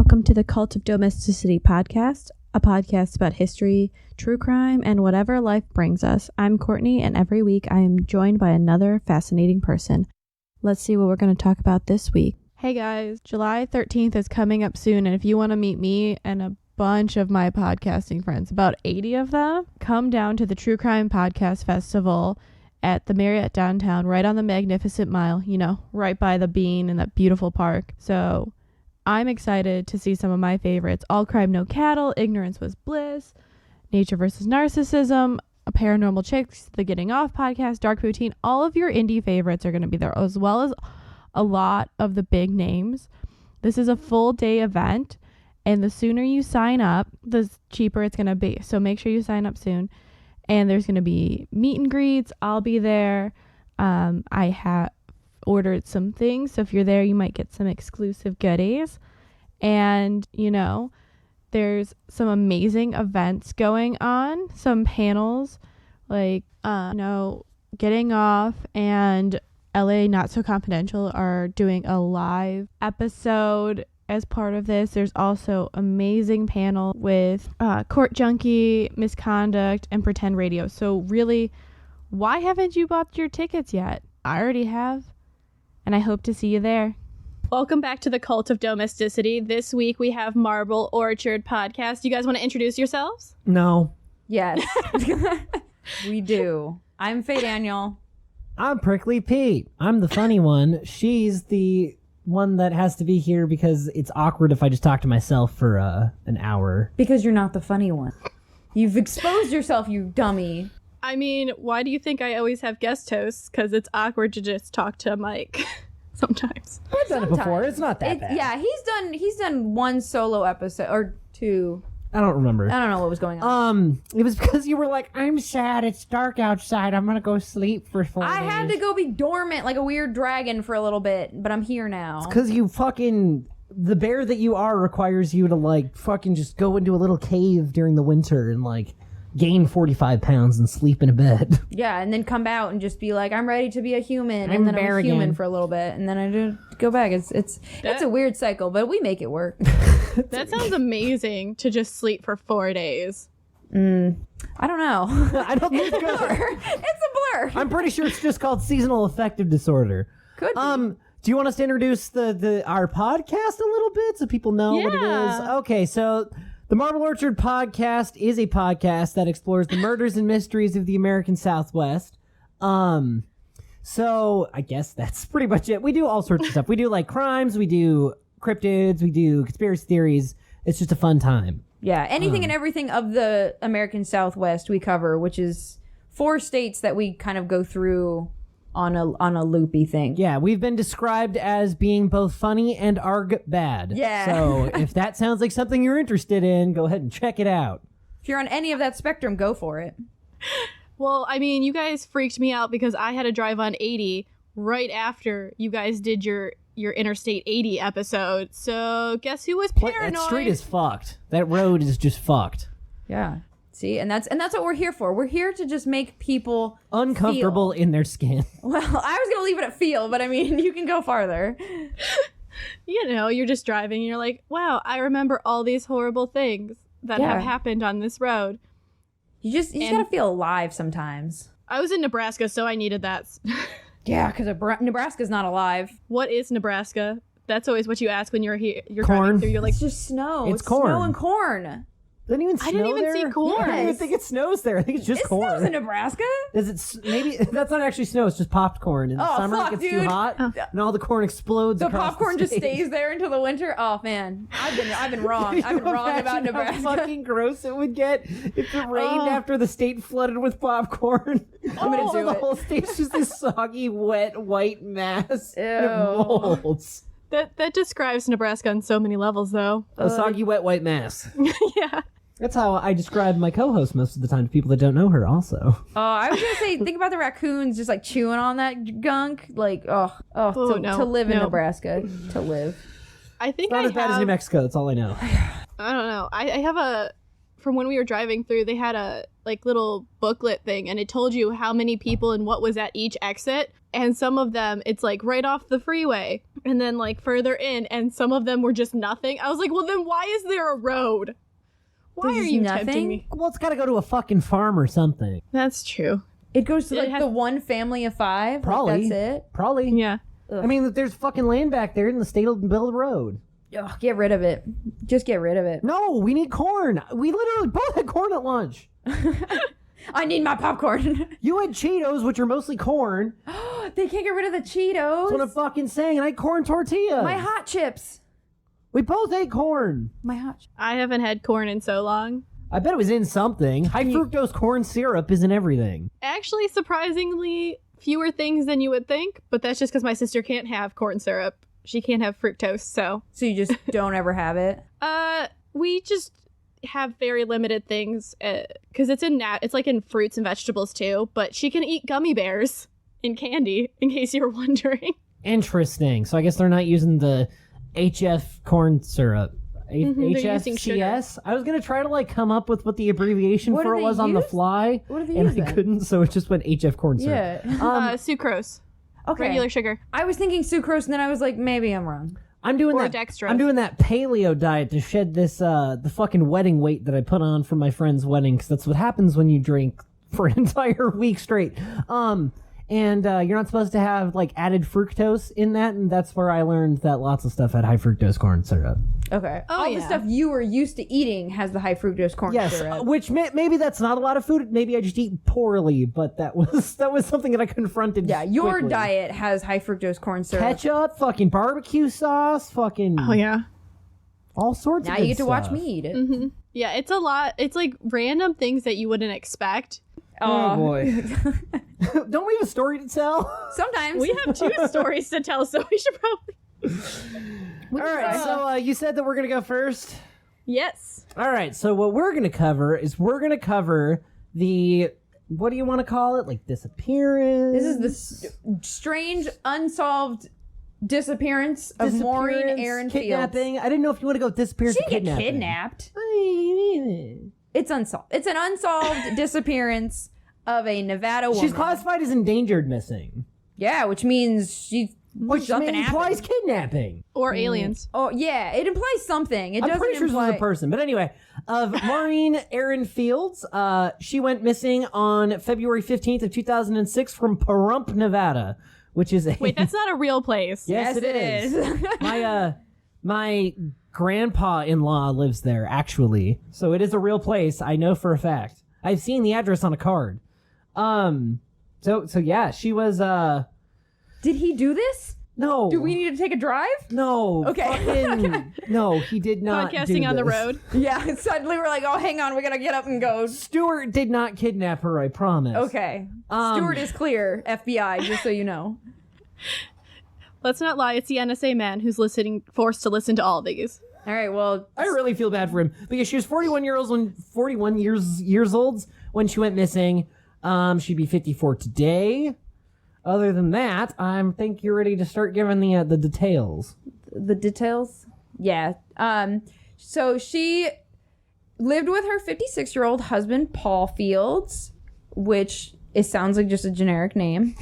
Welcome to the Cult of Domesticity podcast, a podcast about history, true crime, and whatever life brings us. I'm Courtney, and every week I am joined by another fascinating person. Let's see what we're going to talk about this week. Hey guys, July 13th is coming up soon, and if you want to meet me and a bunch of my podcasting friends, about 80 of them, come down to the True Crime Podcast Festival at the Marriott downtown, right on the Magnificent Mile, right by the Bean in that beautiful park. So I'm excited to see some of my favorites. All Crime No Cattle, Ignorance Was Bliss, Nature vs. Narcissism, A Paranormal Chicks, The Getting Off podcast, Dark Poutine. All of your indie favorites are going to be there, as well as a lot of the big names. This is a full day event, and the sooner you sign up, the cheaper it's going to be. So make sure you sign up soon. And there's going to be meet and greets. I'll be there. I have ordered some things, so if you're there you might get some exclusive goodies. And there's some amazing events going on, some panels like Getting Off and LA Not So Confidential are doing a live episode as part of this. There's also amazing panel with Court Junkie, Misconduct, and Pretend Radio. So really, why haven't you bought your tickets yet? I already have, and I hope to see you there. Welcome back to the Cult of Domesticity. This week we have Marble Orchard Podcast. You guys want to introduce yourselves? No. Yes. We do. I'm Faye Daniels. I'm Prickly Pete. I'm the funny one. She's the one that has to be here because it's awkward if I just talk to myself for an hour. Because you're not the funny one. You've exposed yourself, you dummy. I mean, why do you think I always have guest hosts? Because it's awkward to just talk to a mic sometimes. I've done it before. It's not that bad. Yeah, he's done one solo episode or two. I don't remember. I don't know what was going on. It was because you were like, I'm sad, it's dark outside, I'm gonna go sleep for 4 days. I had to go be dormant like a weird dragon for a little bit, but I'm here now. It's because you the bear that you are requires you to fucking just go into a little cave during the winter and gain 45 pounds and sleep in a bed. Yeah, and then come out and just be like, I'm ready to be a human, and then I'm a human for a little bit, and then I just go back. It's a weird cycle, but we make it work. That sounds amazing to just sleep for 4 days. I don't know. I don't think it's It's a blur. I'm pretty sure it's just called seasonal affective disorder. Could be. Do you want us to introduce our podcast a little bit so people know what it is? Okay, so the Marble Orchard Podcast is a podcast that explores the murders and mysteries of the American Southwest. So I guess that's pretty much it. We do all sorts of stuff. We do crimes, we do cryptids, we do conspiracy theories. It's just a fun time. Yeah, anything and everything of the American Southwest we cover, which is 4 states that we kind of go through on a loopy thing. Yeah, we've been described as being both funny and arg bad. Yeah. So if that sounds like something you're interested in, go ahead and check it out. If you're on any of that spectrum, go for it. Well, I mean, you guys freaked me out because I had to drive on 80 right after you guys did your Interstate 80 episode. So guess who was paranoid? That street is fucked. That road is just fucked. Yeah. See, and that's what we're here for. We're here to just make people uncomfortable in their skin. Well, I was gonna leave it at feel, but I mean, you can go farther. You're just driving and you're like, wow, I remember all these horrible things that have happened on this road. You just gotta feel alive sometimes. I was in Nebraska, so I needed that. Yeah, because Nebraska's not alive. What is Nebraska? That's always what you ask when you're here. You're corn. driving through. You're like, it's just snow. It's corn. Snow and corn. Doesn't even snow I didn't even there? see corn. I don't even think it snows there. I think it's just corn. It snows in Nebraska? Is it? Maybe that's not actually snow. It's just popped corn. In the summer, fuck, it gets dude. too hot, and all the corn explodes. The across popcorn the just state. stays there until the winter. Oh man, I've been wrong. I've been wrong about Nebraska. How fucking gross it would get if it rained after the state flooded with popcorn. I'm gonna do the it. whole state's just this soggy, wet, white mass. Ew. It molds. That describes Nebraska on so many levels, though. A soggy, wet, white mass. Yeah. That's how I describe my co-host most of the time to people that don't know her also. Oh, I was going to say, think about the raccoons just chewing on that gunk. To live in Nebraska. To live. I think it's not as bad as New Mexico. That's all I know. I don't know. I have from when we were driving through, they had a little booklet thing, and it told you how many people and what was at each exit. And some of them, it's right off the freeway. and then like further in, and some of them were just nothing. I was like, well, then why is there a road? Why There's are you nothing? tempting me? Well, it's got to go to a fucking farm or something. That's true. It goes to It like has- the one family of 5. Probably. Like, that's it. Probably. Yeah. Ugh. I mean, there's fucking land back there in the state of build a road. Ugh, get rid of it. Just get rid of it. No, we need corn. We literally both had corn at lunch. I need my popcorn. You had Cheetos, which are mostly corn. They can't get rid of the Cheetos. That's what I'm fucking saying. And I had corn tortillas. My hot chips. We both ate corn. My hot chips. I haven't had corn in so long. I bet it was in something. High fructose corn syrup is in everything. Actually, surprisingly, fewer things than you would think, but that's just because my sister can't have corn syrup. She can't have fructose, so. So you just don't ever have it? We just have very limited things, because it's like in fruits and vegetables too, but she can eat gummy bears in candy, in case you're wondering. Interesting. So I guess they're not using the HF corn syrup. They're using sugar. HFCS? I was going to try to like come up with what the abbreviation What for do it they was on the use? fly. What do they and use I then? couldn't, so it just went HF corn syrup. Yeah. Sucrose. Okay. Regular sugar. I was thinking sucrose, and then I was like, maybe I'm wrong. I'm doing Or that. dextrose. I'm doing that paleo diet to shed this the fucking wedding weight that I put on for my friend's wedding, because that's what happens when you drink for an entire week straight. And you're not supposed to have like added fructose in that, and that's where I learned that lots of stuff had high fructose corn syrup. Okay. Oh, All the yeah. stuff you were used to eating has the high fructose corn Yes, syrup. which maybe that's not a lot of food. Maybe I just eat poorly, but that was something that I confronted. Yeah, your quickly. diet has high fructose corn syrup. Ketchup, fucking barbecue sauce, fucking Oh, yeah. all sorts. Now of you good get to watch stuff. me eat it. Yeah, it's a lot. It's like random things that you wouldn't expect. Oh boy! Don't we have a story to tell? Sometimes. We have 2 stories to tell, so we should probably... All right, so you said that we're gonna go first. Yes. All right, so what we're gonna cover is the what do you want to call it? Like disappearance. This is the strange, unsolved disappearance of Maureen Erin kidnapping. Fields. I didn't know if you want to go disappearance. She or didn't get kidnapping. kidnapped. It's unsolved. It's an unsolved disappearance of a Nevada woman. She's classified as endangered missing, Yeah, which means which something implies happened. kidnapping. Or aliens. Oh yeah, it implies something. It I'm doesn't pretty sure imply. this was a person, but anyway, of Maureen Erin Fields. She went missing on February 15th of 2006 from Pahrump, Nevada, which is a Wait, that's not a real place. yes, it is. My grandpa-in-law lives there, actually, so it is a real place. I know for a fact. I've seen the address on a card. So yeah, she was. Did he do this? No. Do we need to take a drive? No. Okay. fucking- no, he did not. do Podcasting on the this. road. Yeah. Suddenly we're like, oh, hang on, we gotta get up and go. Stuart did not kidnap her, I promise. Okay. Stuart is clear, FBI, just so you know. Let's not lie. It's the NSA man who's forced to listen to all these. All right. Well, I really feel bad for him because she was 41 years old when she went missing. She'd be 54 today. Other than that, I think you're ready to start giving the details. the details. Yeah. So she lived with her 56-year-old husband, Paul Fields, which it sounds like just a generic name.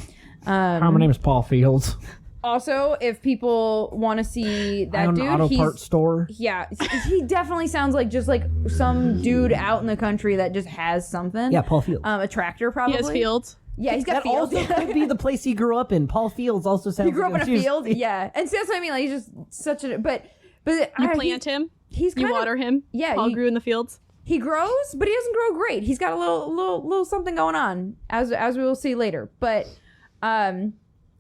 Hi, my name is Paul Fields. Also, if people want to see that I own dude, an auto he's parts store. yeah, he definitely sounds like just like some dude out in the country that just has something. Yeah, Paul Fields. A tractor probably. He has fields. Yeah, he's got that fields. also could be the place he grew up in. Paul Fields also sounds. He grew up in like a field. Yeah, and so that's what I mean. Like he's just such a but You plant him. He's You kind of, water him. Yeah, Paul he- grew in the fields. He grows, but he doesn't grow great. He's got a little something going on, as we will see later. But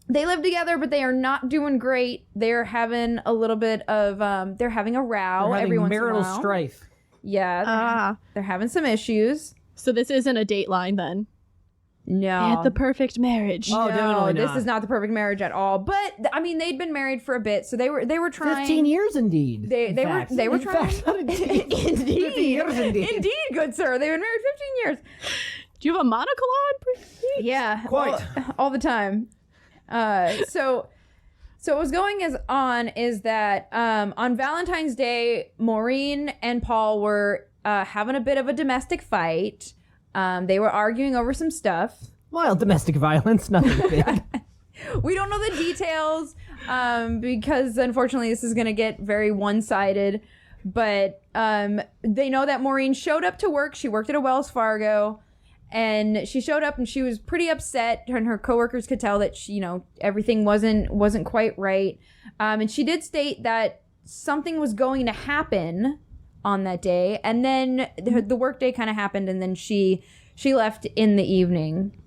they live together, but they are not doing great. They're having a little bit of they're having a row They're having every once in a marital while. strife. Yeah, they're having some issues. So this isn't a Dateline then. No, They had the perfect marriage. Oh, definitely this not. is not the perfect marriage at all. But I mean, they'd been married for a bit, so they were trying. 15 years, indeed. They In were fact. they were In trying. fact, not indeed. 15 years, indeed. Indeed, good sir. They've been married 15 years. Do you have a monocle on? Yeah, Quite. all the time. So what was going on is that on Valentine's Day, Maureen and Paul were having a bit of a domestic fight. They were arguing over some stuff. Mild domestic violence, nothing big. We don't know the details because unfortunately this is going to get very one-sided. But they know that Maureen showed up to work. She worked at a Wells Fargo. And she showed up and she was pretty upset. And her coworkers could tell that she, everything wasn't quite right. And she did state that something was going to happen on that day. And then the work day kind of happened. And then she left in the evening.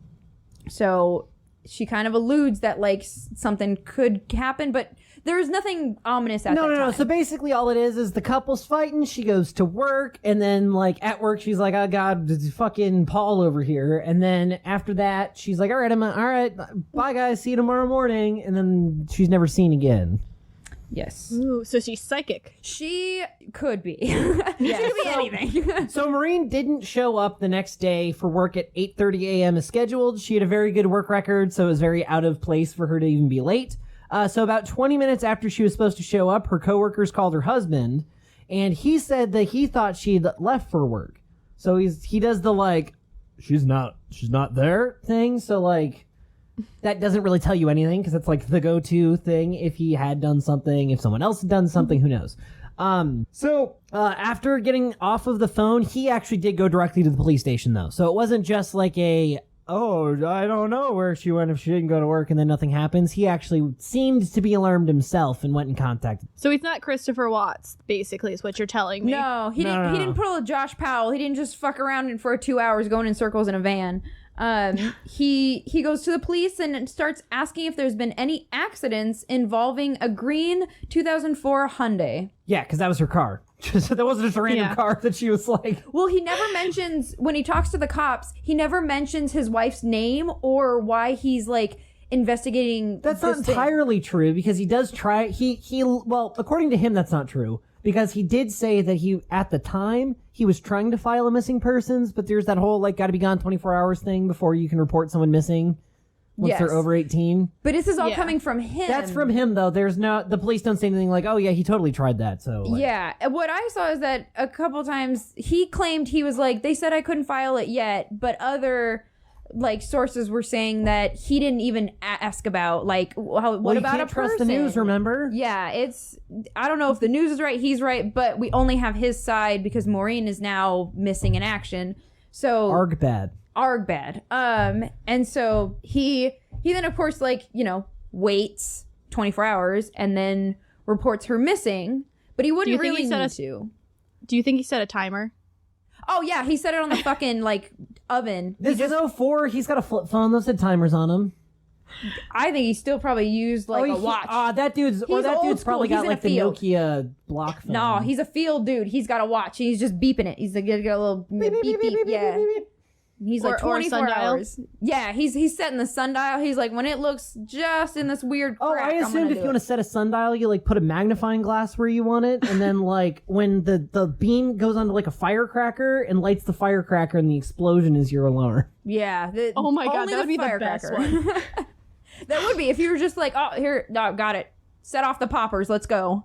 So she kind of alludes that like something could happen, but there's nothing ominous at that time. No. So basically all it is the couple's fighting. She goes to work, and then like at work she's like, oh God, it's fucking Paul over here. And then after that she's like, all right, bye guys, see you tomorrow morning. And then she's never seen again. Yes. Ooh, so she's psychic. She could be. She could be anything. So Maureen didn't show up the next day for work at 8:30 a.m. as scheduled. She had a very good work record, so it was very out of place for her to even be late. So about 20 minutes after she was supposed to show up, her coworkers called her husband, and he said that he thought she'd left for work. So he does the like, she's not there thing. So like, that doesn't really tell you anything because it's like the go-to thing if he had done something, if someone else had done something, who knows. So after getting off of the phone, he actually did go directly to the police station though. So it wasn't just like I don't know where she went if she didn't go to work and then nothing happens. He actually seemed to be alarmed himself and went and contacted. So he's not Christopher Watts, basically, is what you're telling me. No, he didn't pull a Josh Powell. He didn't just fuck around for 2 hours going in circles in a van. He goes to the police and starts asking if there's been any accidents involving a green 2004 Hyundai. Yeah, because that was her car. That wasn't just a random car that she was like... Well, he never mentions, when he talks to the cops, he never mentions his wife's name or why he's like investigating. That's not entirely true because he does try... Well, according to him, that's not true. Because he did say that at the time, he was trying to file a missing persons, but there's that whole, like, gotta be gone 24 hours thing before you can report someone missing once they're over 18. But this is all coming from him. That's from him, though. The police don't say anything like, oh, yeah, he totally tried that, so... Like. Yeah. What I saw is that a couple times, he claimed he was like, they said I couldn't file it yet, but other... like sources were saying that he didn't even ask about like what about a person? Trust the news, remember? Yeah, I don't know if the news is right, he's right, but we only have his side because Maureen is now missing in action. So arg bad. And so he then of course waits 24 hours and then reports her missing, but he wouldn't really need to. Do you think he set a timer? Oh yeah, he set it on the fucking oven. This is 04. He's got a flip phone. Those had timers on them. I think he still probably used a watch. That dude's probably got like the Nokia block phone. No, he's a field dude. He's got a watch. He's just beeping it. He's like got a little beep beep beep. Yeah. He's like 24 hours. Yeah, he's setting the sundial. He's like, when it looks just in this weird crack, I assumed if you want to set a sundial, you like put a magnifying glass where you want it, and then like when the beam goes onto like a firecracker and lights the firecracker and the explosion is your alarm. Yeah. Oh my god, that would be the best one. That would be if you were just like, oh, here, no, got it. Set off the poppers. Let's go.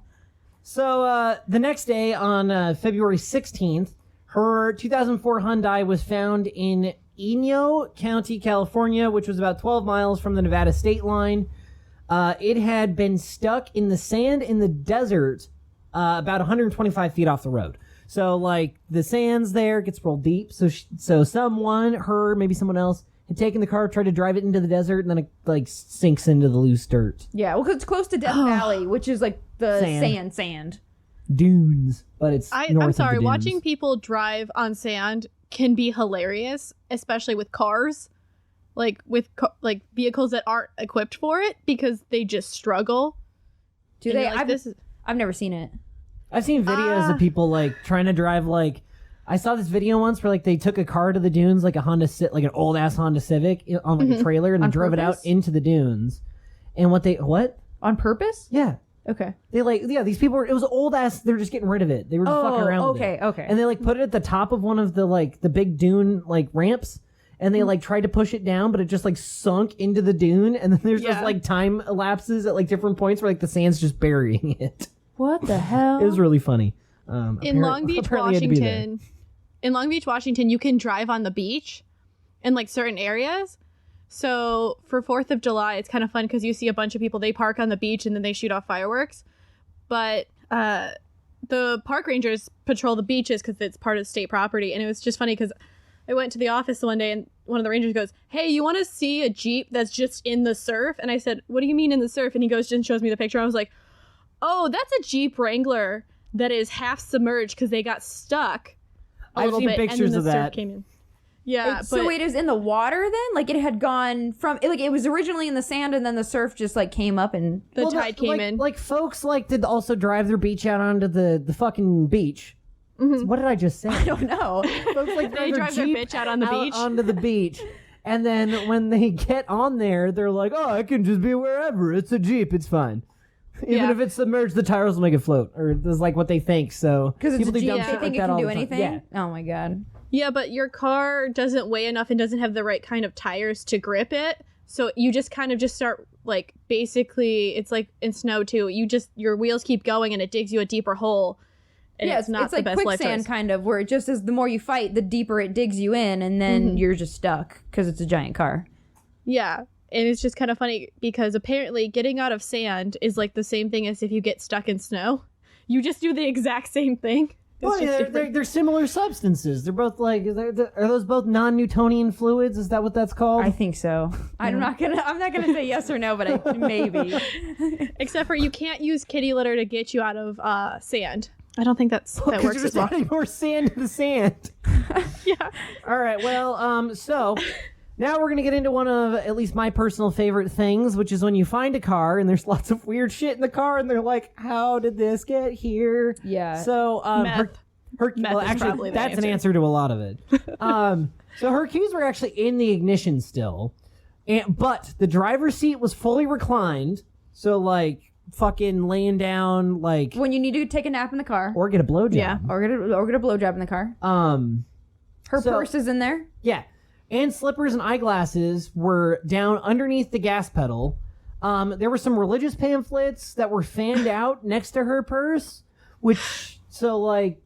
So the next day on February 16th, her 2004 Hyundai was found in Inyo County, California, which was about 12 miles from the Nevada state line. It had been stuck in the sand in the desert about 125 feet off the road. So, like, the sand's there, gets real deep. So someone, maybe someone else, had taken the car, tried to drive it into the desert, and then it, like, sinks into the loose dirt. Yeah, well, because it's close to Death Valley, which is, like, the sand. Dunes, but it's north I'm sorry, of the dunes. watching people drive on sand can be hilarious, especially with cars, like with vehicles that aren't equipped for it because they just struggle. Do they? I've never seen it. I've seen videos of people like trying to drive. Like, I saw this video once where like they took a car to the dunes, like an old ass Honda Civic on like a trailer, and they drove it out into the dunes. And what on purpose? Yeah. Okay. These people it was old ass, they're just getting rid of it. They were just fucking around with it. Okay. And they like put it at the top of one of the big dune like ramps, and they like tried to push it down, but it just like sunk into the dune, and then there's just like time elapses at like different points where like the sand's just burying it. What the hell? It was really funny. In Long Beach, Washington, you can drive on the beach in like certain areas. So for 4th of July, it's kind of fun because you see a bunch of people, they park on the beach and then they shoot off fireworks. But the park rangers patrol the beaches because it's part of state property. And it was just funny because I went to the office one day and one of the rangers goes, hey, you want to see a Jeep that's just in the surf? And I said, what do you mean in the surf? And he goes and shows me the picture. I was like, oh, that's a Jeep Wrangler that is half submerged because they got stuck I've seen pictures of that. Came in. Yeah. So it is in the water then? Like it had gone from, like it was originally in the sand and then the surf just like came up and the tide came in. Like folks like to also drive their beach out onto the fucking beach. Mm-hmm. So what did I just say? I don't know. Folks like they drive their bitch out on the beach. Onto the beach. And then when they get on there, they're like, oh, I can just be wherever. It's a Jeep. It's fine. Even if it's submerged, the tires will make it float. Or that's like what they think. So because it's a Jeep, dumb they shit think like it that can all do the time. anything? Yeah. Oh my God. Yeah, but your car doesn't weigh enough and doesn't have the right kind of tires to grip it. So you just kind of just start like basically it's like in snow too. Your wheels keep going and it digs you a deeper hole. And Yeah, it's not it's the like best life quicksand choice. kind of where it just is the more you fight, the deeper it digs you in and then you're just stuck because it's a giant car. Yeah. And it's just kind of funny because apparently getting out of sand is like the same thing as if you get stuck in snow. You just do the exact same thing. Well, yeah, they're similar substances. They're both like, are those both non-Newtonian fluids? Is that what that's called? I think so. I'm not gonna say yes or no, but maybe. Except for you can't use kitty litter to get you out of sand. I don't think that works you're as just well. adding more sand to the sand. Yeah. All right. Well, so now we're gonna get into one of at least my personal favorite things, which is when you find a car and there's lots of weird shit in the car, and they're like, "How did this get here?" Yeah. So, Meth. well, is actually, probably the that's an answer. answer to a lot of it. So her keys were actually in the ignition still, but the driver's seat was fully reclined. So like fucking laying down, like When you need to take a nap in the car or get a blowjob. Yeah. or get a blowjob in the car. Her so- purse is in there. Yeah. And slippers and eyeglasses were down underneath the gas pedal. There were some religious pamphlets that were fanned out next to her purse, which, so like,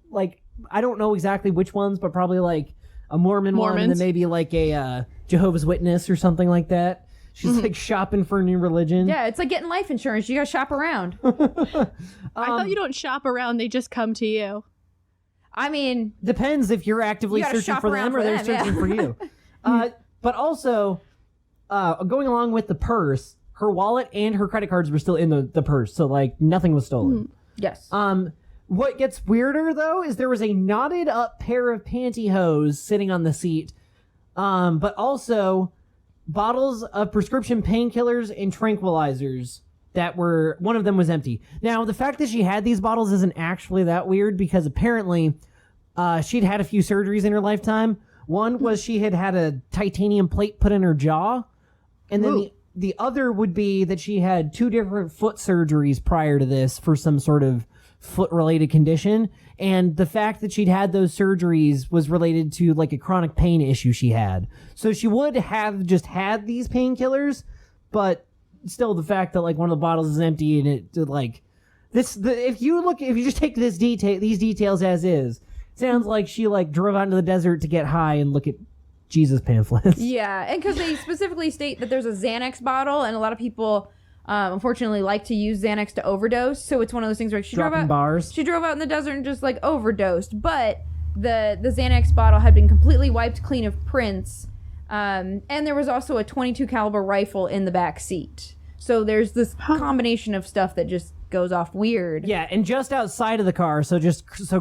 I don't know exactly which ones, but probably like a Mormon one and then Mormons. maybe like a Jehovah's Witness or something like that. She's like shopping for a new religion. Yeah, it's like getting life insurance. You gotta shop around. I thought you don't shop around, they just come to you. I mean, Depends if you're actively You gotta searching shop for around them or for they're them, searching yeah. for you. But also, going along with the purse, her wallet and her credit cards were still in the purse. So, like, nothing was stolen. yes. What gets weirder, though, is there was a knotted up pair of pantyhose sitting on the seat. But also bottles of prescription painkillers and tranquilizers one of them was empty. Now, the fact that she had these bottles isn't actually that weird because apparently she'd had a few surgeries in her lifetime. One was she had a titanium plate put in her jaw. And then the other would be that she had 2 different foot surgeries prior to this for some sort of foot-related condition. And the fact that she'd had those surgeries was related to like a chronic pain issue she had. So she would have just had these painkillers, but still the fact that like one of the bottles is empty and it like if you just take these details as is, it sounds like she like drove out into the desert to get high and look at Jesus pamphlets. Yeah, and because they specifically state that there's a Xanax bottle, and a lot of people, unfortunately, like to use Xanax to overdose. So it's one of those things where she drove Dropping out. bars. She drove out in the desert and just like overdosed. But the Xanax bottle had been completely wiped clean of prints, and there was also a .22 caliber rifle in the back seat. So there's this combination of stuff that just goes off weird. Yeah, and just outside of the car, so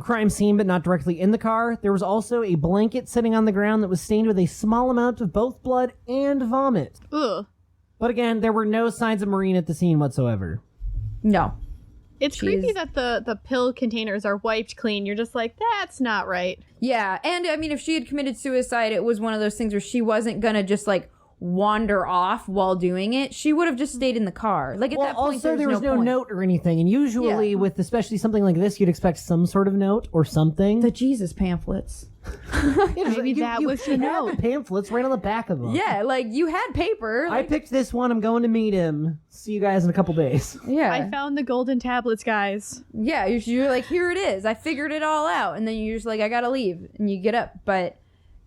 crime scene, but not directly in the car, there was also a blanket sitting on the ground that was stained with a small amount of both blood and vomit. Ugh. But again, there were no signs of Maureen at the scene whatsoever. No. It's creepy that the pill containers are wiped clean. You're just like, that's not right. Yeah, and I mean, if she had committed suicide, it was one of those things where she wasn't gonna just like wander off while doing it. She would have just stayed in the car. Like at that point, also there was no point. note or anything, and usually with especially something like this, you'd expect some sort of note or something. The Jesus pamphlets. Maybe that was the had note. the pamphlets right on the back of them. Yeah, like you had paper. I picked this one. I'm going to meet him. See you guys in a couple days. Yeah. I found the golden tablets, guys. Yeah, you're like, here it is. I figured it all out. And then you're just like, I gotta leave. And you get up. But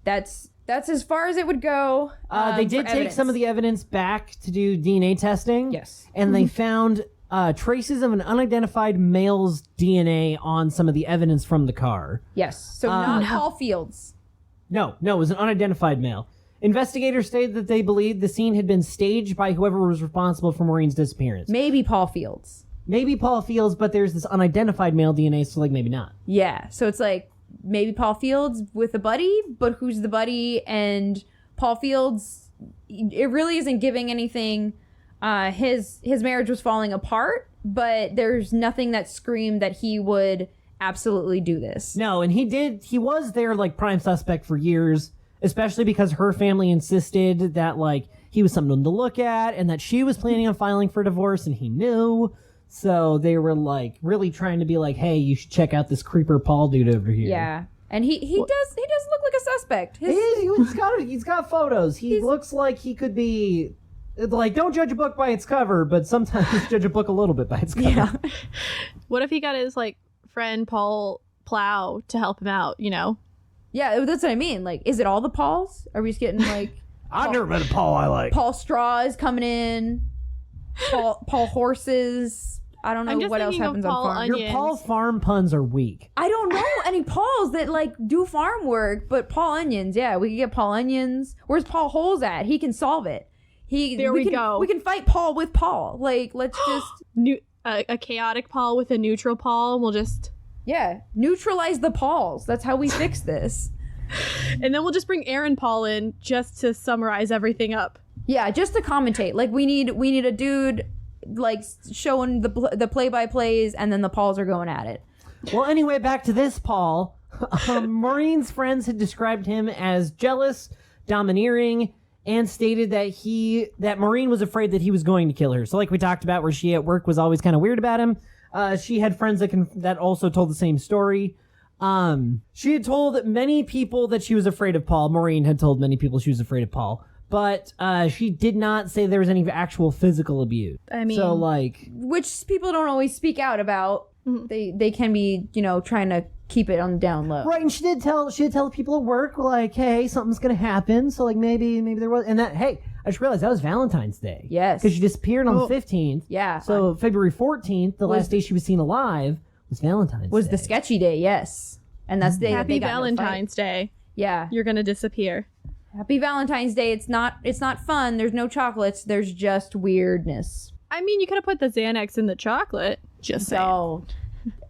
that's That's as far as it would go. They did take some of the evidence back to do DNA testing. Yes. And they found traces of an unidentified male's DNA on some of the evidence from the car. Yes. So not Paul Fields. No, it was an unidentified male. Investigators stated that they believed the scene had been staged by whoever was responsible for Maureen's disappearance. Maybe Paul Fields. Maybe Paul Fields, but there's this unidentified male DNA, so like maybe not. Yeah. So it's like maybe Paul Fields with a buddy, but who's the buddy? And Paul Fields, it really isn't giving anything. His marriage was falling apart, but there's nothing that screamed that he would absolutely do this. No, and he was their like prime suspect for years, especially because her family insisted that like he was something to look at and that she was planning on filing for divorce and he knew. So they were like really trying to be like, hey, you should check out this creeper Paul dude over here. Yeah. And he does look like a suspect. He's got photos. He looks like he could be like, don't judge a book by its cover, but sometimes judge a book a little bit by its cover. Yeah. What if he got his like friend Paul Plow to help him out, you know? Yeah, that's what I mean. Like, is it all the Pauls? Are we just getting like I've never met a Paul I like. Paul Straw is coming in. Paul Horses. I don't know what else happens on farm. Your Paul farm puns are weak. I don't know any Pauls that like do farm work, but Paul Onions, yeah, we can get Paul Onions. Where's Paul Holes at? He can solve it. There we go. We can fight Paul with Paul. Like, let's just a chaotic Paul with a neutral Paul. We'll just neutralize the Pauls. That's how we fix this. And then we'll just bring Aaron Paul in just to summarize everything up. Yeah, just to commentate. Like we need a dude like showing the play-by-plays, and then the Pauls are going at it. Well, anyway, back to this Paul. Maureen's friends had described him as jealous, domineering, and stated that Maureen was afraid that he was going to kill her. So like we talked about, where she at work was always kind of weird about him. She had friends that also told the same story. She had told many people that she was afraid of Paul. Maureen had told many people she was afraid of Paul. But she did not say there was any actual physical abuse. I mean, so like, which people don't always speak out about. They can be, trying to keep it on the down low. Right, and she did tell people at work, like, hey, something's gonna happen. So like maybe there was, and that, hey, I just realized that was Valentine's Day. Yes, because she disappeared on the 15th. Yeah. So February 14th, the last day she was seen alive, was Valentine's Day. Was the sketchy day? Yes, and that's the day Happy Valentine's Day. Yeah, you're gonna disappear. Happy Valentine's Day. It's not fun. There's no chocolates. There's just weirdness. I mean, you could have put the Xanax in the chocolate. Just saying. So,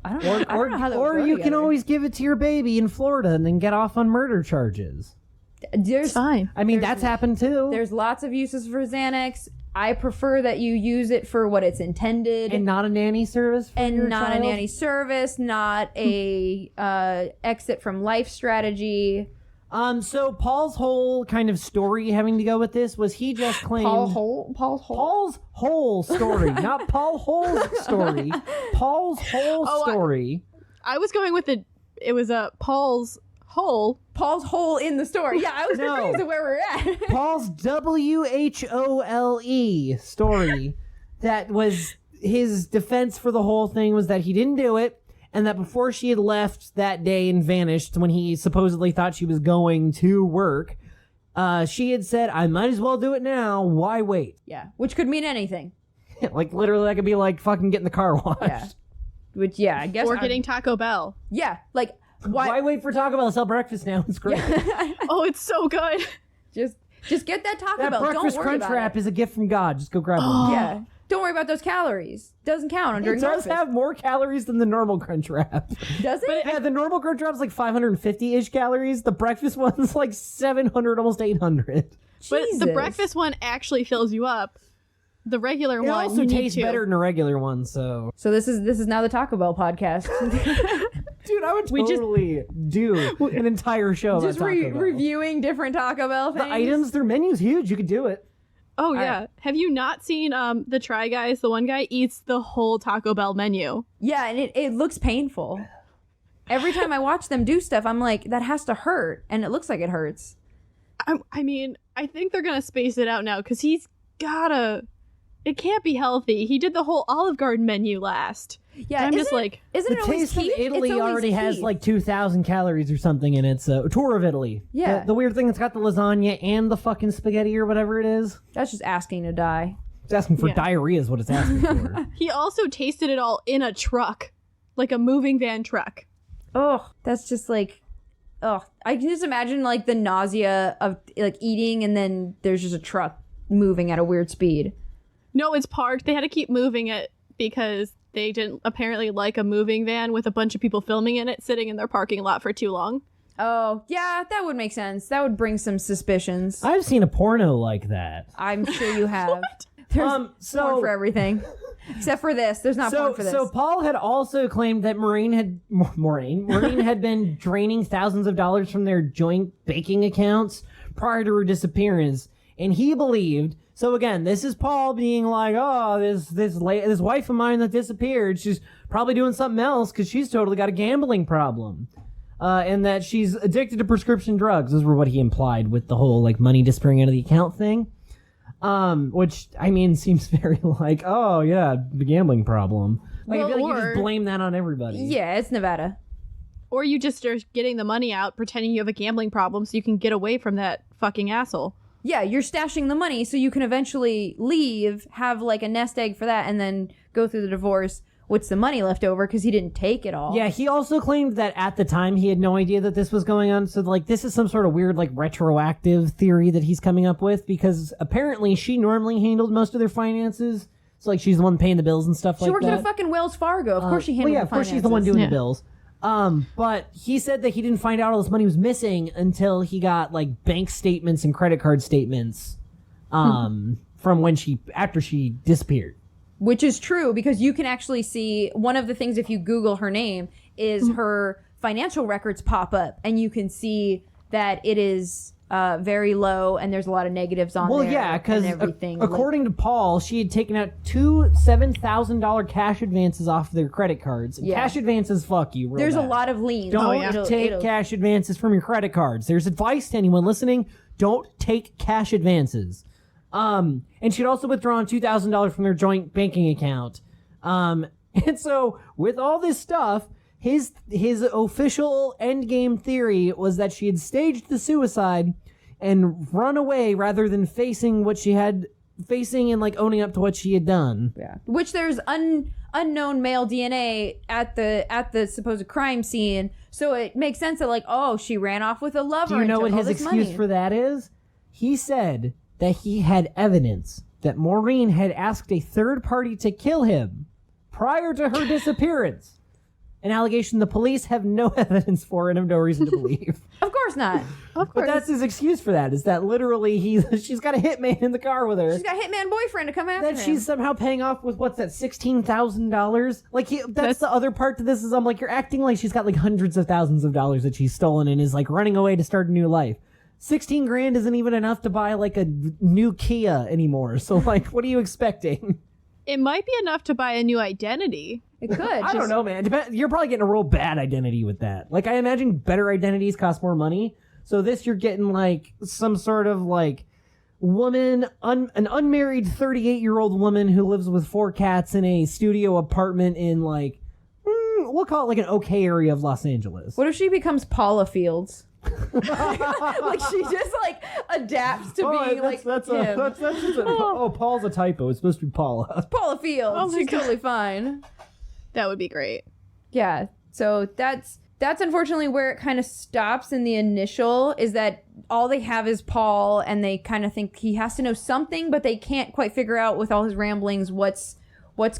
I don't know how that would go you together. can always give it to your baby in Florida and then get off on murder charges. There's fine. I mean, that's happened too. There's lots of uses for Xanax. I prefer that you use it for what it's intended. And not a nanny service for your not child? a nanny service, not a exit from life strategy. So Paul's whole kind of story having to go with this was he just claimed Paul's whole story, not Paul Hole's story. Paul's whole story. I was going with it was a Paul's hole. Paul's hole in the story. Yeah, I was confused at where we're at. Paul's WHOLE story. That was his defense for the whole thing, was that he didn't do it. And that before she had left that day and vanished when he supposedly thought she was going to work, she had said, I might as well do it now. Why wait? Yeah, which could mean anything. Like, literally, that could be like fucking getting the car washed. Yeah. Which, yeah, I guess. Or getting Taco Bell. Yeah, like, why wait for Taco Bell to sell breakfast now? It's great. Oh, it's so good. Just get that Taco that Bell. breakfast Don't worry crunch about wrap it. is a gift from God. Just go grab one. Yeah. Don't worry about those calories. Doesn't count on during It does breakfast. have more calories than the normal crunch wrap. Does it? Yeah, the normal crunch wrap's like 550-ish calories. The breakfast one's like 700, almost 800. But the breakfast one actually fills you up. The regular It one also you tastes need to. better than a regular one, so. So this is now the Taco Bell podcast. Dude, I would totally do an entire show Just about Taco Bell. reviewing different Taco Bell things. The items, their menu's huge. You could do it. Oh, yeah. Have you not seen the Try Guys? The one guy eats the whole Taco Bell menu. Yeah, and it looks painful. Every time I watch them do stuff, I'm like, that has to hurt. And it looks like it hurts. I mean, I think they're going to space it out now because he's gotta... It can't be healthy. He did the whole Olive Garden menu last. Yeah, I'm just like... Isn't The it always Taste of Keith? Italy It's always already has Keith. like 2,000 calories or something in it. So tour of Italy. Yeah. The weird thing, it's got the lasagna and the fucking spaghetti or whatever it is. That's just asking to die. It's asking for Yeah. diarrhea is what it's asking for. He also tasted it all in a truck. Like a moving van truck. Oh, that's just like... Oh, I can just imagine like the nausea of like eating and then there's just a truck moving at a weird speed. No, it's parked. They had to keep moving it because they didn't apparently like a moving van with a bunch of people filming in it sitting in their parking lot for too long. Oh, yeah, that would make sense. That would bring some suspicions. I've seen a porno like that. I'm sure you have. There's porn for everything. Except for this. There's not porn for this. So Paul had also claimed that Maureen had been draining thousands of dollars from their joint banking accounts prior to her disappearance, and he believed. So again, this is Paul being like, "Oh, this wife of mine that disappeared, she's probably doing something else because she's totally got a gambling problem, and that she's addicted to prescription drugs." Those were what he implied with the whole like money disappearing out of the account thing. Which I mean seems very like, oh yeah, the gambling problem. Like I feel like you just blame that on everybody. Yeah, it's Nevada. Or you just are getting the money out pretending you have a gambling problem so you can get away from that fucking asshole. Yeah, you're stashing the money so you can eventually leave, have like a nest egg for that, and then go through the divorce with some money left over because he didn't take it all. Yeah, he also claimed that at the time he had no idea that this was going on. So like this is some sort of weird like retroactive theory that he's coming up with because apparently she normally handled most of their finances. So like she's the one paying the bills and stuff like that. She works at a fucking Wells Fargo. Of course she handles the of course finances. she's the one doing the bills. But he said that he didn't find out all this money was missing until he got like bank statements and credit card statements from after she disappeared. Which is true because you can actually see one of the things if you Google her name is her financial records pop up and you can see that it is very low and there's a lot of negatives on there. Well, yeah, because everything. according to Paul, she had taken out two $7,000 cash advances off their credit cards. And Yeah. cash advances, fuck you. There's bad. a lot of liens. Don't take cash advances from your credit cards. There's advice to anyone listening. Don't take cash advances. And she'd also withdrawn $2,000 from their joint banking account. And so with all this stuff, his official endgame theory was that she had staged the suicide and run away rather than facing and like owning up to what she had done. Yeah. Which there's unknown male DNA at the supposed crime scene, so it makes sense that like, oh, she ran off with a lover. Do you know and what took his all this excuse money. for that is? He said that he had evidence that Maureen had asked a third party to kill him prior to her disappearance. An allegation the police have no evidence for and have no reason to believe. Of course not. Of But course. that's his excuse for that, is that literally she's got a hitman in the car with her. She's got a hitman boyfriend to come after That him. she's somehow paying off with, what's that, $16,000? Like, that's the other part to this is I'm like, you're acting like she's got like hundreds of thousands of dollars that she's stolen and is like running away to start a new life. 16 grand isn't even enough to buy like a new Kia anymore. So like, what are you expecting? It might be enough to buy a new identity. It could. I don't know, man. You're probably getting a real bad identity with that. Like, I imagine better identities cost more money. So this, you're getting like some sort of like woman, an unmarried 38-year-old woman who lives with 4 cats in a studio apartment in like, we'll call it like an okay area of Los Angeles. What if she becomes Paula Fields? Like she just like adapts to being like him. Paul's a typo. It's supposed to be Paula. Paula Fields. Oh my She's God. totally fine. That would be great. Yeah. So that's unfortunately where it kind of stops in the initial, is that all they have is Paul and they kind of think he has to know something, but they can't quite figure out with all his ramblings what's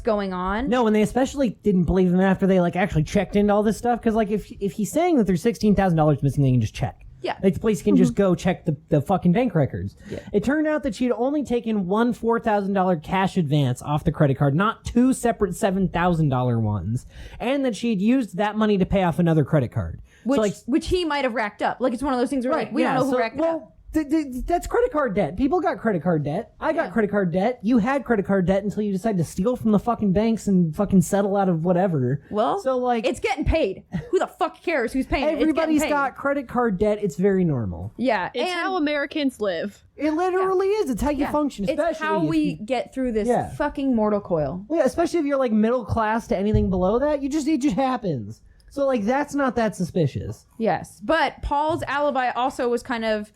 going on. No, and they especially didn't believe him after they like actually checked into all this stuff, because like if he's saying that there's $16,000 missing, they can just check. Yeah. Like the police can just go check the fucking bank records. Yeah. It turned out that she'd only taken one $4,000 cash advance off the credit card, not 2 separate $7,000 ones, and that she'd used that money to pay off another credit card. Which So, like, which he might have racked up. Like it's one of those things where like we don't know who racked it up. That's credit card debt. People got credit card debt. I got credit card debt. You had credit card debt until you decided to steal from the fucking banks and fucking settle out of whatever. Well, so like, it's getting paid. Who the fuck cares who's paying it? Everybody's got credit card debt. It's very normal. Yeah. It's how Americans live. It literally is. It's how you function. Especially it's how we get through this fucking mortal coil. Well, yeah, especially if you're like middle class to anything below that, it just happens. So like, that's not that suspicious. Yes. But Paul's alibi also was kind of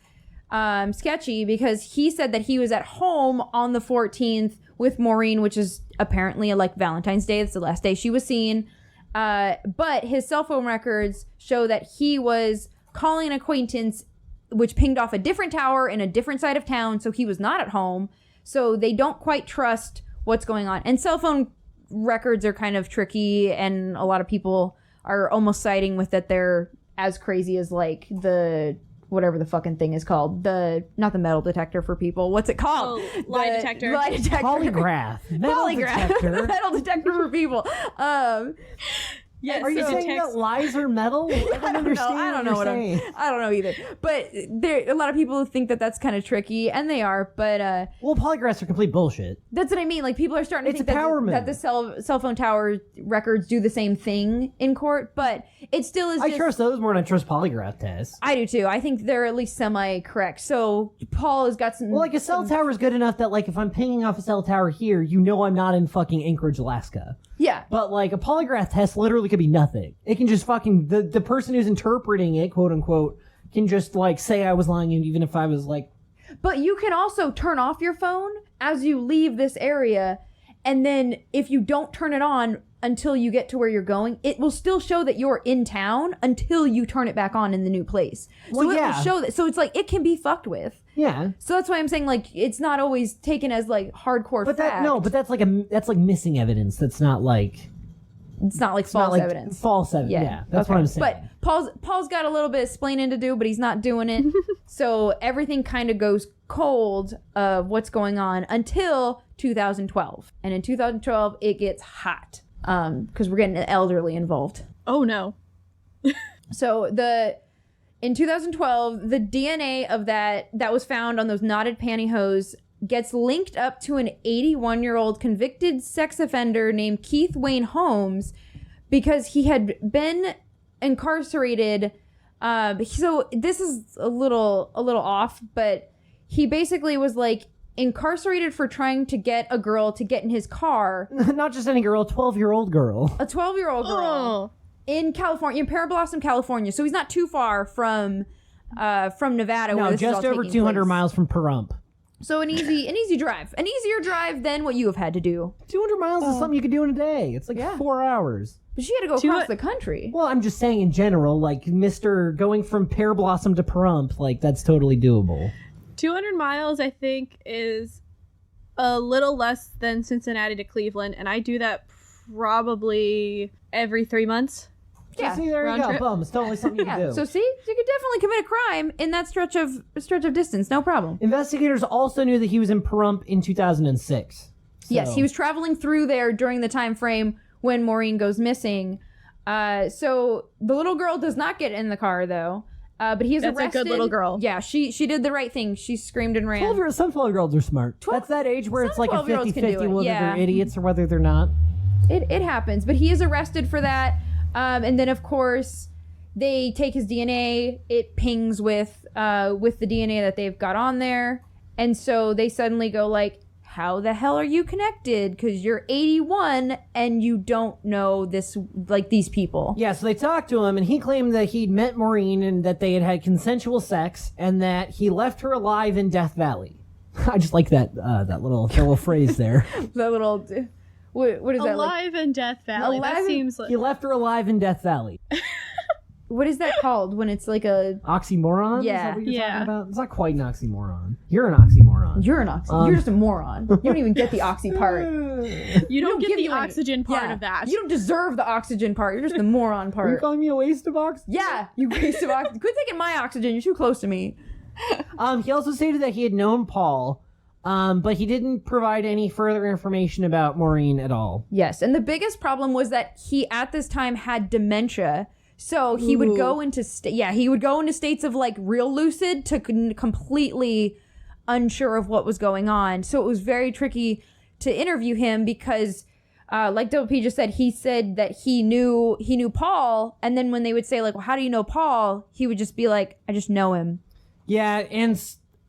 sketchy because he said that he was at home on the 14th with Maureen, which is apparently like Valentine's Day. It's the last day she was seen. But his cell phone records show that he was calling an acquaintance, which pinged off a different tower in a different side of town. So he was not at home. So they don't quite trust what's going on. And cell phone records are kind of tricky. And a lot of people are almost siding with that they're as crazy as like the whatever the fucking thing is called. Not the metal detector for people. What's it called? Oh, lie detector. Lie detector. Polygraph. Metal detector. Metal detector for people. Yes, Are you saying that lies are metal? I don't understand. I don't know what I don't know either. But a lot of people think that that's kind of tricky, and they are. But well, polygraphs are complete bullshit. That's what I mean. Like people are starting to think that the cell phone tower records do the same thing in court, but it still is. I trust those more than I trust polygraph tests. I do too. I think they're at least semi-correct. So Paul has got some. Well, like a cell tower is good enough that like if I'm pinging off a cell tower here, you know I'm not in fucking Anchorage, Alaska. Yeah. But like a polygraph test literally could be nothing. It can just fucking the person who's interpreting it, quote unquote, can just like say I was lying even if I was like. But you can also turn off your phone as you leave this area, and then if you don't turn it on until you get to where you're going, it will still show that you're in town until you turn it back on in the new place. So it will show that. So it's like it can be fucked with. Yeah. So that's why I'm saying like it's not always taken as like hardcore fact. But that's like missing evidence. That's not like it's not like false evidence. False evidence. Yeah. That's what I'm saying. But Paul's got a little bit of explaining to do, but he's not doing it. So everything kind of goes cold of what's going on until 2012. And in 2012 it gets hot. Because we're getting the elderly involved. Oh no. So in 2012, the DNA of that was found on those knotted pantyhose gets linked up to an 81-year-old convicted sex offender named Keith Wayne Holmes because he had been incarcerated. So this is a little off, but he basically was like incarcerated for trying to get a girl to get in his car. Not just any girl, a 12-year-old girl. A 12-year-old girl in California, in Parablossom, California. So he's not too far from Nevada. No, where this just is all over taking 200 place. miles from Pahrump. So an easy drive, an easier drive than what you have had to do. 200 miles is something you could do in a day. It's like 4 hours. But she had to go across the country. Well, I'm just saying in general, like going from Parablossom to Pahrump, like that's totally doable. 200 miles, I think, is a little less than Cincinnati to Cleveland, and I do that probably every 3 months. Yeah, so see, there you go. trip. Boom. It's totally something you can do. So see, you could definitely commit a crime in that stretch of distance, no problem. Investigators also knew that he was in Pahrump in 2006. So. Yes, he was traveling through there during the time frame when Maureen goes missing. So the little girl does not get in the car though. But he is arrested. That's a good little girl. Yeah, she did the right thing. She screamed and ran. Some 12-year-olds are smart. That's that age where it's like a 50-50 whether they're idiots or whether they're not. It happens. But he is arrested for that. And then, of course, they take his DNA. It pings with the DNA that they've got on there. And so they suddenly go like, how the hell are you connected? Because you're 81 and you don't know these people. Yeah, so they talked to him, and he claimed that he'd met Maureen and that they had had consensual sex and that he left her alive in Death Valley. I just like that little phrase there. That little... What is that? Alive in Death Valley. That seems like... He left her alive in Death Valley. What is that called when it's like a... Oxymoron? Yeah. Is that what you're talking about? It's not quite an oxymoron. You're an oxymoron. You're an oxymoron. You're just a moron. You don't even get the oxy part. You don't get the oxygen part of that. You don't deserve the oxygen part. You're just the moron part. Are you calling me a waste of oxygen? Yeah, you waste of oxygen. Quit taking my oxygen. You're too close to me. He also stated that he had known Paul, but he didn't provide any further information about Maureen at all. Yes, and the biggest problem was that he, at this time, had dementia. So he would go into he would go into states of like real lucid to completely unsure of what was going on. So it was very tricky to interview him because like WP just said, he said that he knew Paul, and then when they would say like, well, how do you know Paul? He would just be like, I just know him. Yeah, and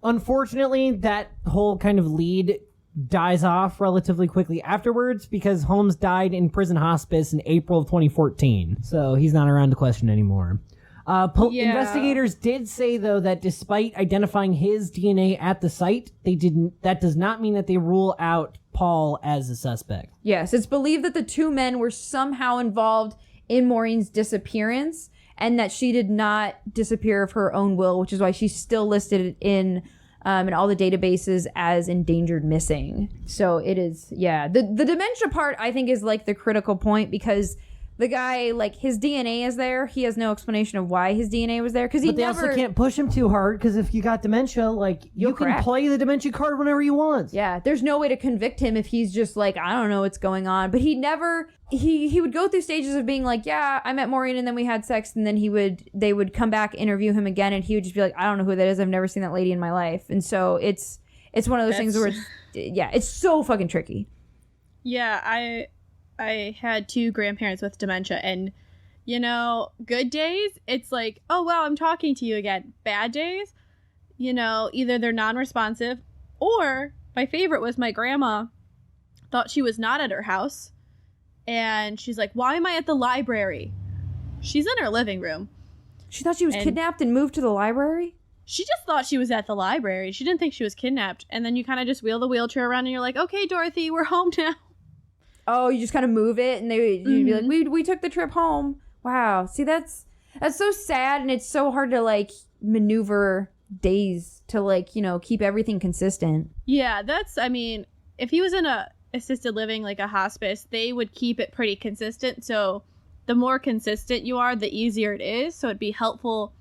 unfortunately that whole kind of lead dies off relatively quickly afterwards because Holmes died in prison hospice in April of 2014. So he's not around to question anymore. Investigators did say, though, that despite identifying his DNA at the site, that does not mean that they rule out Paul as a suspect. Yes, it's believed that the two men were somehow involved in Maureen's disappearance and that she did not disappear of her own will, which is why she's still listed in all the databases as endangered missing. So it is, the dementia part, I think, is like the critical point because the guy, like, his DNA is there. He has no explanation of why his DNA was there. But they also can't push him too hard because if you got dementia, like, you can play the dementia card whenever you want. Yeah, there's no way to convict him if he's just like, I don't know what's going on. But he never, he would go through stages of being like, yeah, I met Maureen and then we had sex. And then they would come back, interview him again. And he would just be like, I don't know who that is. I've never seen that lady in my life. And so it's one of those things where it's so fucking tricky. Yeah, I had two grandparents with dementia, and, you know, good days, it's like, oh, wow, I'm talking to you again. Bad days, you know, either they're non-responsive, or my favorite was my grandma thought she was not at her house, and she's like, why am I at the library? She's in her living room. She thought she was kidnapped and moved to the library? She just thought she was at the library. She didn't think she was kidnapped, and then you kind of just wheel the wheelchair around, and you're like, okay, Dorothy, we're home now. Oh, you just kind of move it, and you'd be like, we took the trip home. Wow. See, that's so sad, and it's so hard to, like, maneuver days to, like, you know, keep everything consistent. Yeah, I mean, if he was in a assisted living, like a hospice, they would keep it pretty consistent. So the more consistent you are, the easier it is. So it'd be helpful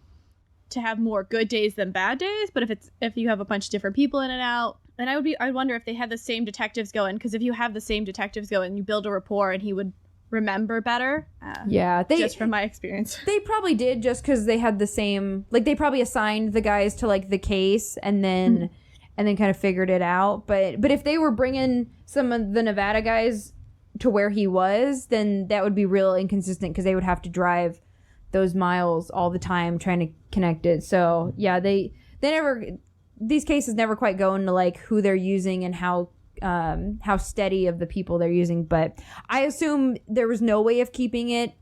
to have more good days than bad days. But if you have a bunch of different people in and out, and I wonder if they had the same detectives going, because if you have the same detectives going, you build a rapport and he would remember better. Just from my experience. They probably did just because they had the same, like they probably assigned the guys to like the case and then kind of figured it out. But if they were bringing some of the Nevada guys to where he was, then that would be real inconsistent because they would have to drive those miles all the time trying to connect it. So yeah, these cases never quite go into like who they're using and how steady of the people they're using. But I assume there was no way of keeping it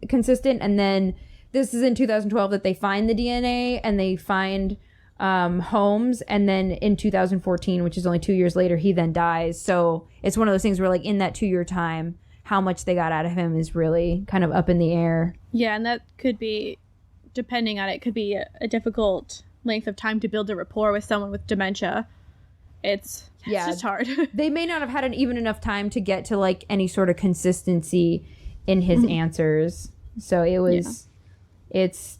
consistent. And then this is in 2012 that they find the DNA and they find Holmes. And then in 2014, which is only 2 years later, he then dies. So it's one of those things where like in that 2-year time, how much they got out of him is really kind of up in the air. Yeah, and that could be, depending on it, could be a difficult length of time to build a rapport with someone with dementia. It's just hard. They may not have had even enough time to get to like any sort of consistency in his answers. So it was, it's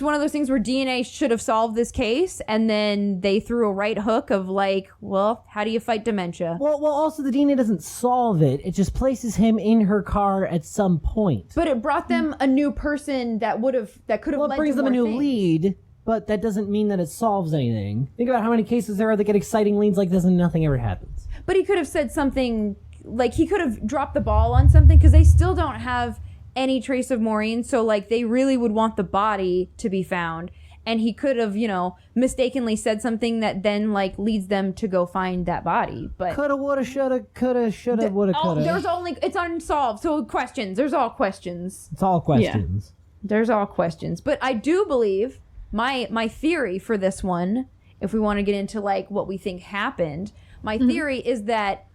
one of those things where DNA should have solved this case, and then they threw a right hook of like, well, how do you fight dementia? Well, also the DNA doesn't solve it. It just places him in her car at some point. But it brought them a new person that could have led to more things. It brings them a new lead. But that doesn't mean that it solves anything. Think about how many cases there are that get exciting leads like this and nothing ever happens. But he could have said something, like he could have dropped the ball on something because they still don't have any trace of Maureen. So like they really would want the body to be found. And he could have, you know, mistakenly said something that then like leads them to go find that body. But coulda, woulda, shoulda, coulda, shoulda, woulda, coulda. It's unsolved. So questions. There's all questions. It's all questions. Yeah. There's all questions. But I do believe my theory for this one, if we want to get into like what we think happened, my theory is that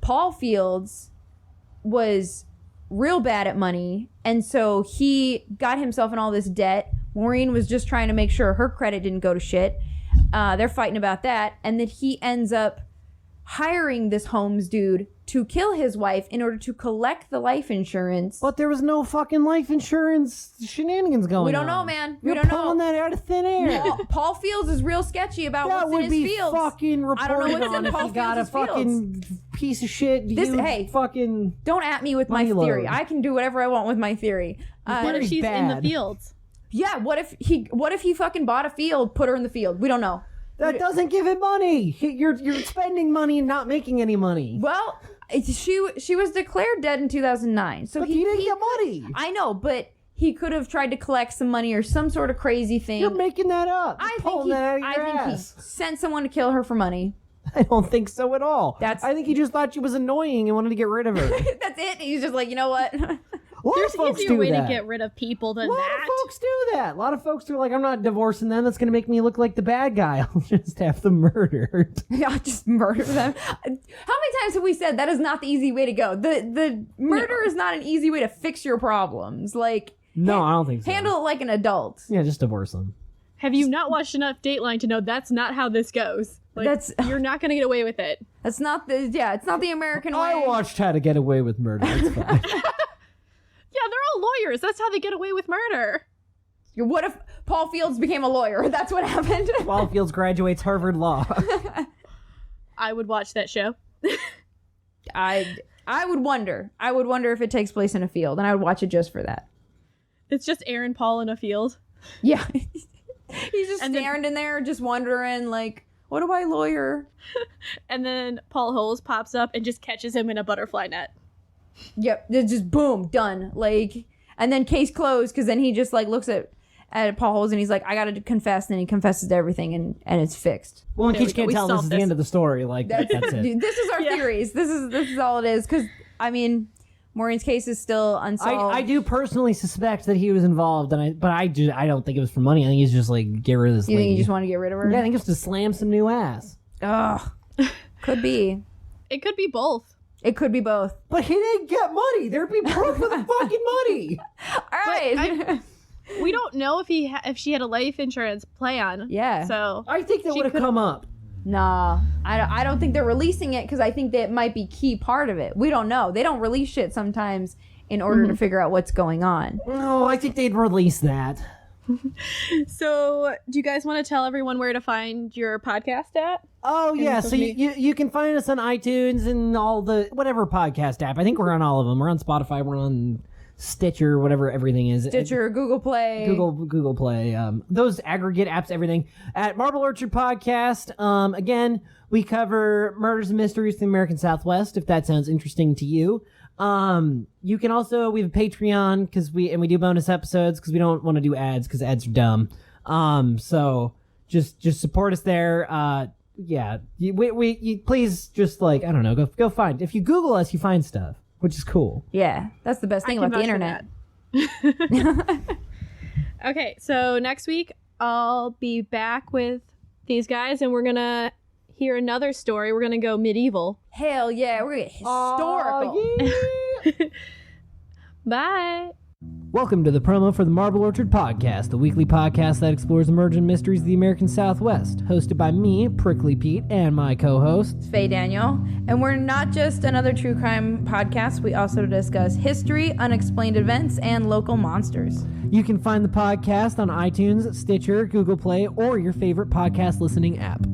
Paul Fields was real bad at money, and so he got himself in all this debt. Maureen was just trying to make sure her credit didn't go to shit. They're fighting about that, and that he ends up hiring this Holmes dude to kill his wife in order to collect the life insurance. But there was no fucking life insurance shenanigans going on. We don't know, man. We You're don't know. pulling that out of thin air. Paul Fields is real sketchy about what's in his fields. That would be fucking reported I don't know what's on in if Paul he got a Fields' fucking piece of shit. Fucking... Don't at me with my theory. Load. I can do whatever I want with my theory. What if she's in the fields? Yeah, what if he fucking bought a field, put her in the field? We don't know. That doesn't give him money. You're spending money and not making any money. Well, she was declared dead in 2009. So but he didn't get money. I know, but he could have tried to collect some money or some sort of crazy thing. You're making that up. I think he sent someone to kill her for money. I don't think so at all. I think he just thought she was annoying and wanted to get rid of her. That's it. He's just like, you know what? There's an easier way to get rid of people than that. A lot of folks do that. A lot of folks are like, I'm not divorcing them. That's going to make me look like the bad guy. I'll just have them murdered. Yeah, I'll just murder them. How many times have we said that is not the easy way to go? The murder is not an easy way to fix your problems. Like, no, I don't think so. Handle it like an adult. Yeah, just divorce them. Have you not watched enough Dateline to know that's not how this goes? Like, you're not going to get away with it. That's not it's not the American way. I watched How to Get Away with Murder. It's fine. Yeah, they're all lawyers. That's how they get away with murder. What if Paul Fields became a lawyer? That's what happened. Paul Fields graduates Harvard Law. I would watch that show. I would wonder. I would wonder if it takes place in a field, and I would watch it just for that. It's just Aaron Paul in a field. Yeah. He's just staring in there, just wondering, like, what do I lawyer? And then Paul Holes pops up and just catches him in a butterfly net. Yep, just boom, done. Like, and then case closed, because then he just like looks at Paul Holes and he's like, I gotta confess, and then he confesses to everything, and it's fixed. Well, in case you can't tell, this is the end of the story. Like that's it. This is our theories. This is all it is. Because I mean, Maureen's case is still unsolved. I do personally suspect that he was involved, but I don't think it was for money. I think he's just like, get rid of this lady. You think he just want to get rid of her? Yeah, I think it's to slam some new ass. Ugh. Could be. It could be both. It could be both. But he didn't get money. There'd be proof of the fucking money. All right. We don't know if she had a life insurance plan. Yeah. So I think that would have come up. Nah, I don't think they're releasing it because I think that might be key part of it. We don't know. They don't release shit sometimes in order to figure out what's going on. No, I think they'd release that. So, do you guys want to tell everyone where to find your podcast at? Oh, yeah. So you can find us on iTunes and all the whatever podcast app. I think we're on all of them. We're on Spotify. We're on Stitcher, whatever everything is. Stitcher, Google Play. Google Play. Those aggregate apps, everything. At Marble Orchard Podcast, again, we cover murders and mysteries in the American Southwest, if that sounds interesting to you. You can also, we have a Patreon because we do bonus episodes because we don't want to do ads because ads are dumb. So just support us there. Yeah, we please just like, I don't know, go find, if you Google us, you find stuff, which is cool. Yeah. That's the best thing about the internet. Okay. So next week I'll be back with these guys and we're going to hear another story. We're going to go medieval. Hell yeah. We're going to get historical. Yeah. Bye. Welcome to the promo for the Marble Orchard Podcast, the weekly podcast that explores the murders and mysteries of the American Southwest, hosted by me, Prickly Pete, and my co-host, Faye Daniel. And we're not just another true crime podcast. We also discuss history, unexplained events, and local monsters. You can find the podcast on iTunes, Stitcher, Google Play, or your favorite podcast listening app.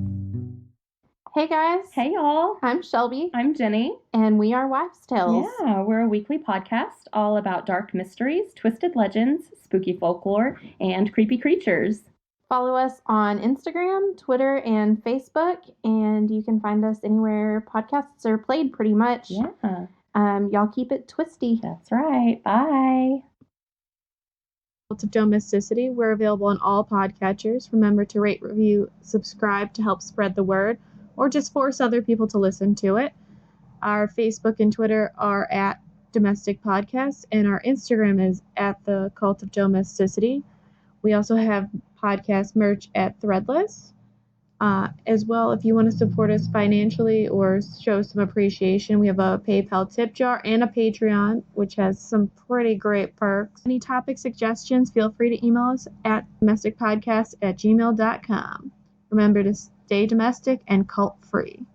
Hey guys. Hey y'all. I'm Shelby. I'm Jenny. And we are Wives' Tales. Yeah, we're a weekly podcast all about dark mysteries, twisted legends, spooky folklore, and creepy creatures. Follow us on Instagram, Twitter, and Facebook, and you can find us anywhere podcasts are played pretty much. Yeah. Y'all keep it twisty. That's right. Bye. Of Domesticity. We're available on all podcatchers. Remember to rate, review, subscribe to help spread the word, or just force other people to listen to it. Our Facebook and Twitter are at Domestic Podcast, and our Instagram is at the Cult of Domesticity. We also have podcast merch at Threadless. As well, if you want to support us financially or show some appreciation, we have a PayPal tip jar and a Patreon, which has some pretty great perks. Any topic suggestions, feel free to email us at domesticpodcast@gmail.com. Remember to stay domestic and cult free.